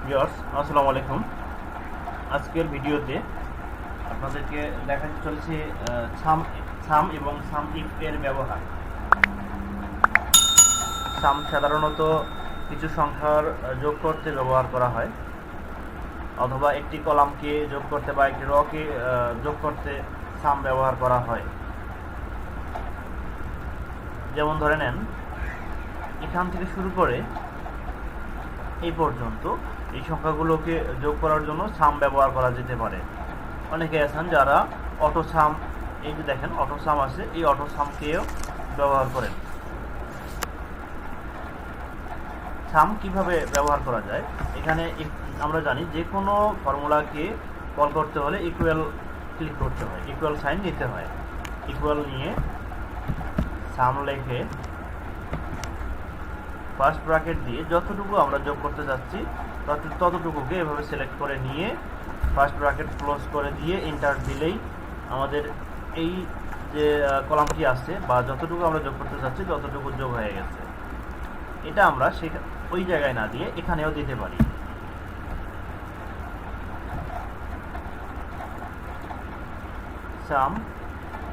Viewers আসসালামু আলাইকুম। আজকের ভিডিওতে আপনাদেরকে দেখাতে চলেছে সাম এবং সাম ইফ এর ব্যবহার। সাম সাধারণত কিছু সংখ্যার যোগ করতে ব্যবহার করা হয়, অথবা একটি কলামকে যোগ করতে বা একটি রকে যোগ করতে সাম ব্যবহার করা হয়। যেমন ধরে নেন, এখান থেকে শুরু করে এই পর্যন্ত এই সংখ্যাগুলোকে যোগ করার জন্য সাম ব্যবহার করা যেতে পারে। অনেকে আছেন যারা অটো সাম, এই যে দেখেন অটো সাম আছে, এই অটো সামকেও ব্যবহার করেন। সাম কিভাবে ব্যবহার করা যায়, এখানে আমরা জানি যে কোনো ফর্মুলাকে কল করতে হলে ইকুয়াল ক্লিক করতে হয়, ইকুয়াল সাইন নিতে হয়। ইকুয়াল নিয়ে সাম লিখে ফার্স্ট ব্র্যাকেট দিয়ে যতটুকু আমরা যোগ করতে যাচ্ছি ততটুকুকে এভাবে সিলেক্ট করে নিয়ে ফার্স্ট ব্র্যাকেট ক্লোজ করে দিয়ে এন্টার দিলেই আমাদের এই যে কলামটি আছে বা যতটুকু আমরা যোগ করতে যাচ্ছি ততটুকু যোগ হয়ে গেছে। এটা আমরা ওই জায়গায় না দিয়ে এখানেও দিতে পারি। সাম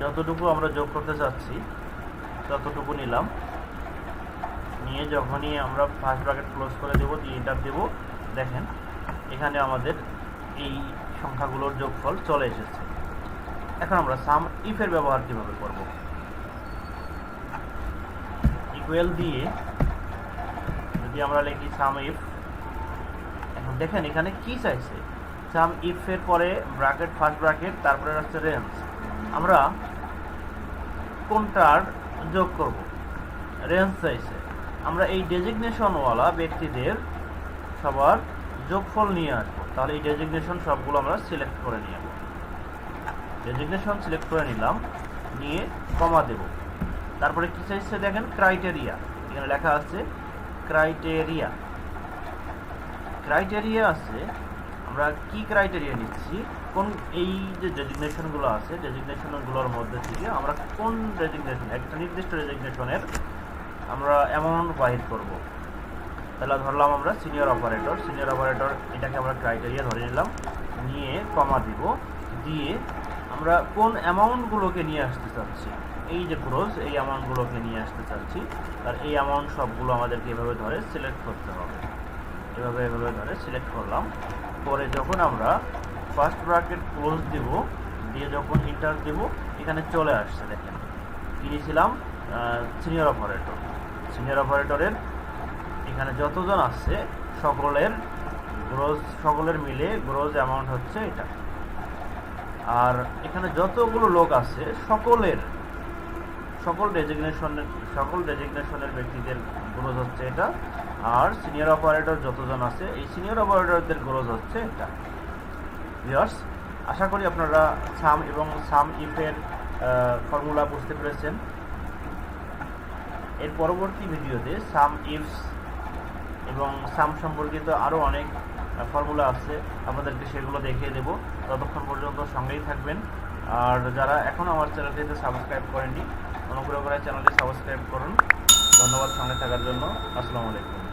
যতটুকু আমরা যোগ করতে চাচ্ছি ততটুকু নিলাম, নিয়ে যখনই আমরা ফার্স্ট ব্র্যাকেট ক্লোজ করে দেব, দিয়ে এন্টার দেব, দেখেন এখানে আমাদের এই সংখ্যাগুলোর যোগফল চলে এসেছে। এখন আমরা সাম ইফের ব্যবহার কিভাবে করব? ইকুয়াল দিয়ে যদি আমরা লিখি সাম ইফ, এখন দেখেন এখানে কি চাইছে, সাম ইফের পরে ব্র্যাকেট, ফার্স্ট ব্র্যাকেট, তারপরে হচ্ছে রেঞ্জ। আমরা কোনটার যোগ করব? রেঞ্জ চাইছে। আমরা এই ডেজিগনেশনওয়ালা ব্যক্তিদের সবার যোগফল নিয়ে আসবো। তাহলে এই ডেজিগনেশন সবগুলো আমরা সিলেক্ট করে নিয়ে আসবো। ডেজিগনেশন সিলেক্ট করে নিলাম, নিয়ে কমা দেব। তারপরে কি চাইছে দেখেন, ক্রাইটেরিয়া। এখানে লেখা আছে ক্রাইটেরিয়া। ক্রাইটেরিয়া আছে, আমরা কি ক্রাইটেরিয়া নিচ্ছি, কোন এই যে ডেজিগনেশনগুলো আছে ডেজিগনেশনগুলোর মধ্যে থেকে আমরা কোন ডেজিগনেশন, একটা নির্দিষ্ট ডেজিগনেশনের আমরা অ্যামাউন্ট বাহির করব। তাহলে ধরলাম আমরা সিনিয়র অপারেটর, সিনিয়র অপারেটর এটাকে আমরা ক্রাইটেরিয়া ধরে নিলাম, নিয়ে কমা দিব, দিয়ে আমরা কোন অ্যামাউন্টগুলোকে নিয়ে আসতে চাচ্ছি, এই যে গ্রোস, এই অ্যামাউন্টগুলোকে নিয়ে আসতে চাচ্ছি, আর এই অ্যামাউন্ট সবগুলো আমাদেরকে এভাবে ধরে সিলেক্ট করতে হবে। এভাবে ধরে সিলেক্ট করলাম, পরে যখন আমরা ফার্স্ট ব্র্যাকেট ক্লোজ দিব, দিয়ে যখন এন্টার দেব, এখানে চলে আসছে। দেখেন কি নিয়েছিলাম, সিনিয়র অপারেটর। সিনিয়র অপারেটরের এখানে যতজন আছে সকলের মিলে গ্রোজ অ্যামাউন্ট হচ্ছে এটা। আর এখানে যতগুলো লোক আছে সকল ডেজিগনেশনের ব্যক্তিদের গ্রোজ হচ্ছে এটা। আর সিনিয়র অপারেটর যতজন আছে এই সিনিয়র অপারেটরদের গ্রোজ হচ্ছে এটা। ভিউয়ার্স, আশা করি আপনারা সাম এবং সাম ইফের ফর্মুলা বুঝতে পেরেছেন। এর পরবর্তী ভিডিওতে সাম ইফস এবং সাম সম্পর্কিত আরও অনেক ফর্মুলা আছে, আপনাদেরকে সেগুলো দেখিয়ে দেব। ততক্ষণ পর্যন্ত সঙ্গেই থাকবেন। আর যারা এখনও আমার চ্যানেলটিতে সাবস্ক্রাইব করেননি, অনুগ্রহ করে চ্যানেলটি সাবস্ক্রাইব করুন। ধন্যবাদ সঙ্গে থাকার জন্য। আসসালামু আলাইকুম।